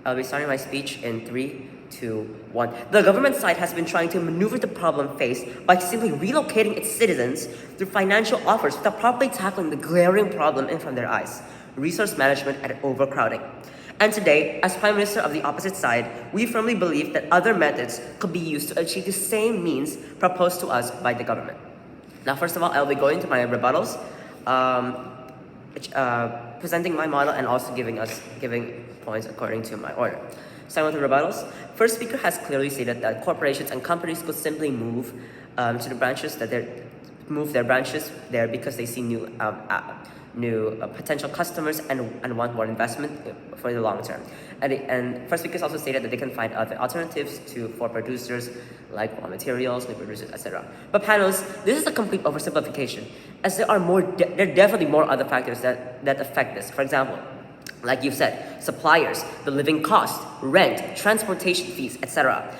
I'll be starting my speech in 3, 2, 1. The government side has been trying to maneuver the problem faced by simply relocating its citizens through financial offers without properly tackling the glaring problem in front of their eyes: resource management and overcrowding. And today, as Prime Minister of the opposite side, we firmly believe that other methods could be used to achieve the same means proposed to us by the government. Now, first of all, I'll be going to my rebuttals, presenting my model and also giving points according to my order. Starting with the rebuttals, first speaker has clearly stated that corporations and companies could simply move to the branches move their branches there because they see new potential customers and want more investment for the long term. And first speakers also stated that they can find other alternatives for producers like raw materials, new producers, etc. But panelists, this is a complete oversimplification, as there are definitely more other factors that affect this. For example, like you've said, suppliers, the living cost, rent, transportation fees, etc.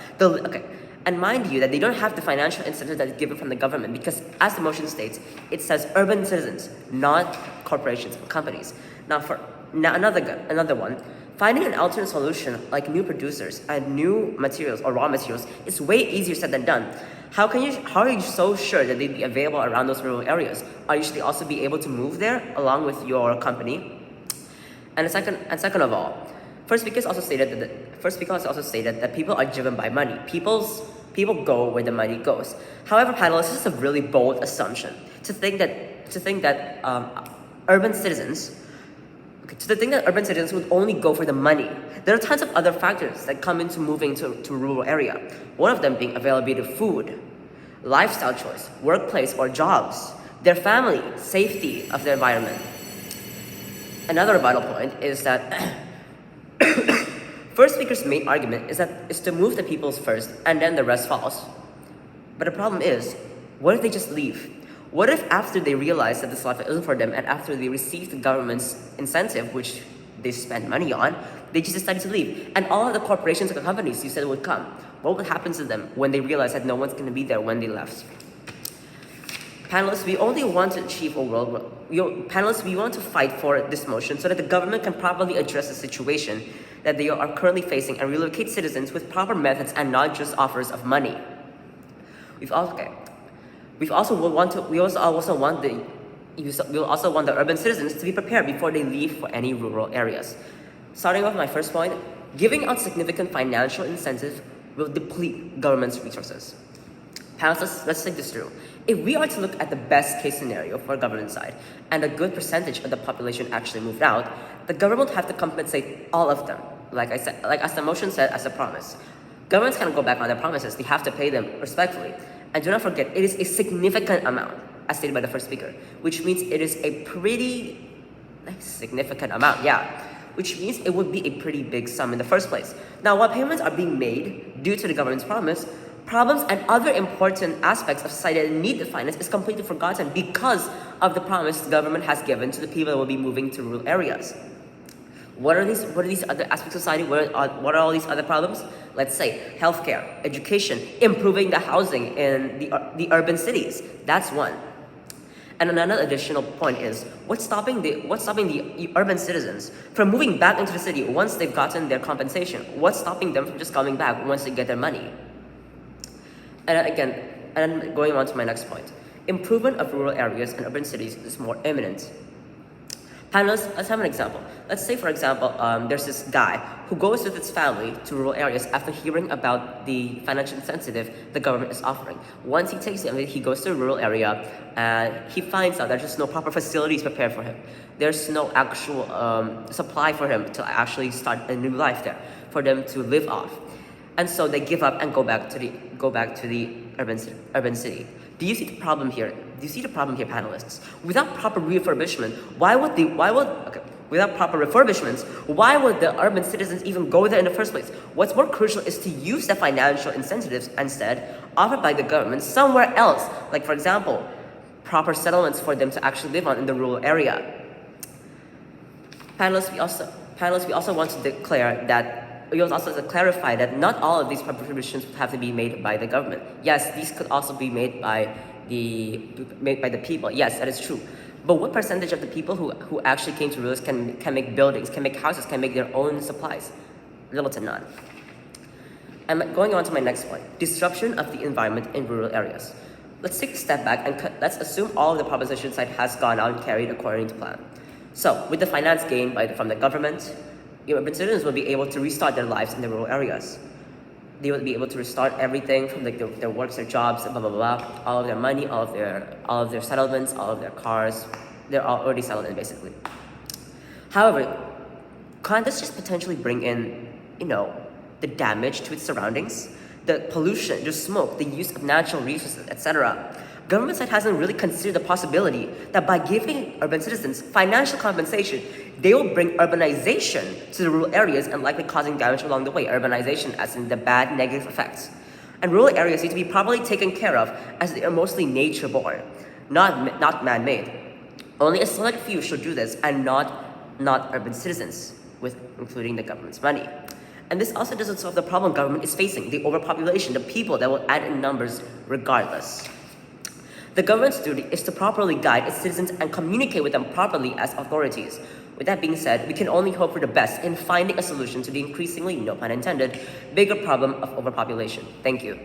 And mind you that they don't have the financial incentive that is given from the government, because as the motion states, it says urban citizens, not corporations and companies. Now another one, finding an alternate solution like new producers and new materials or raw materials is way easier said than done. How are you so sure that they'd be available around those rural areas? Are you should also be able to move there along with your company? And second of all, first speaker also stated that people are driven by money. People go where the money goes. However, panelists, this is a really bold assumption to think that urban citizens would only go for the money. There are tons of other factors that come into moving to rural area. One of them being availability of food, lifestyle choice, workplace or jobs, their family, safety of their environment. Another vital point is that first speaker's main argument is to move the peoples first and then the rest follows. But the problem is, what if they just leave? What if after they realize that this life isn't for them and after they receive the government's incentive, which they spend money on, they just decide to leave? And all of the corporations and companies you said would come. What would happen to them when they realize that no one's going to be there when they left? Panelists, we only want to achieve a world. Panelists, we want to fight for this motion so that the government can properly address the situation that they are currently facing and relocate citizens with proper methods and not just offers of money. We also want the urban citizens to be prepared before they leave for any rural areas. Starting with my first point, giving out significant financial incentive will deplete government's resources. Panelists, let's think this through. If we are to look at the best case scenario for government side and a good percentage of the population actually moved out, the government will have to compensate all of them. Like I said, as the motion said, as a promise. Governments cannot go back on their promises. They have to pay them respectfully. And do not forget, it is a significant amount, as stated by the first speaker, which means it is a pretty significant amount, which means it would be a pretty big sum in the first place. Now, while payments are being made due to the government's promise, problems and other important aspects of society that need the finance is completely forgotten because of the promise the government has given to the people that will be moving to rural areas. What are these other aspects of society? What are all these other problems? Let's say healthcare, education, improving the housing in the urban cities. That's one. And another additional point is what's stopping the urban citizens from moving back into the city once they've gotten their compensation? What's stopping them from just coming back once they get their money? And going on to my next point, improvement of rural areas and urban cities is more imminent. Panelists, let's have an example. Let's say, for example, there's this guy who goes with his family to rural areas after hearing about the financial incentive the government is offering. Once he takes it, he goes to a rural area and he finds out there's just no proper facilities prepared for him. There's no actual supply for him to actually start a new life there, for them to live off. And so they give up and go back to the urban city. Do you see the problem here? Do you see the problem here, panelists? Without proper refurbishment, why would the urban citizens even go there in the first place? What's more crucial is to use the financial incentives instead offered by the government somewhere else, like for example, proper settlements for them to actually live on in the rural area. Panelists, we also want to declare that. We also clarify that not all of these prohibitions would have to be made by the government. Yes, these could also be made by the people. Yes, that is true. But what percentage of the people who actually came to rulers can make buildings, can make houses, can make their own supplies? little to none. And going on to my next point, disruption of the environment in rural areas. Let's take a step back and let's assume all of the proposition side has gone out and carried according to plan. So, with the finance gained from the government, urban citizens will be able to restart their lives in the rural areas. They will be able to restart everything from like their works, their jobs, blah blah blah, all of their money, all of their settlements, all of their cars. They're all already settled in basically. However, can't this just potentially bring in, the damage to its surroundings, the pollution, the smoke, the use of natural resources, etc. Government side hasn't really considered the possibility that by giving urban citizens financial compensation, they will bring urbanization to the rural areas and likely causing damage along the way. Urbanization as in the bad negative effects. And rural areas need to be properly taken care of as they are mostly nature-born, not man-made. Only a select few should do this and not urban citizens, including the government's money. And this also doesn't solve the problem government is facing, the overpopulation, the people that will add in numbers regardless. The government's duty is to properly guide its citizens and communicate with them properly as authorities. With that being said, we can only hope for the best in finding a solution to the increasingly, no pun intended, bigger problem of overpopulation. Thank you.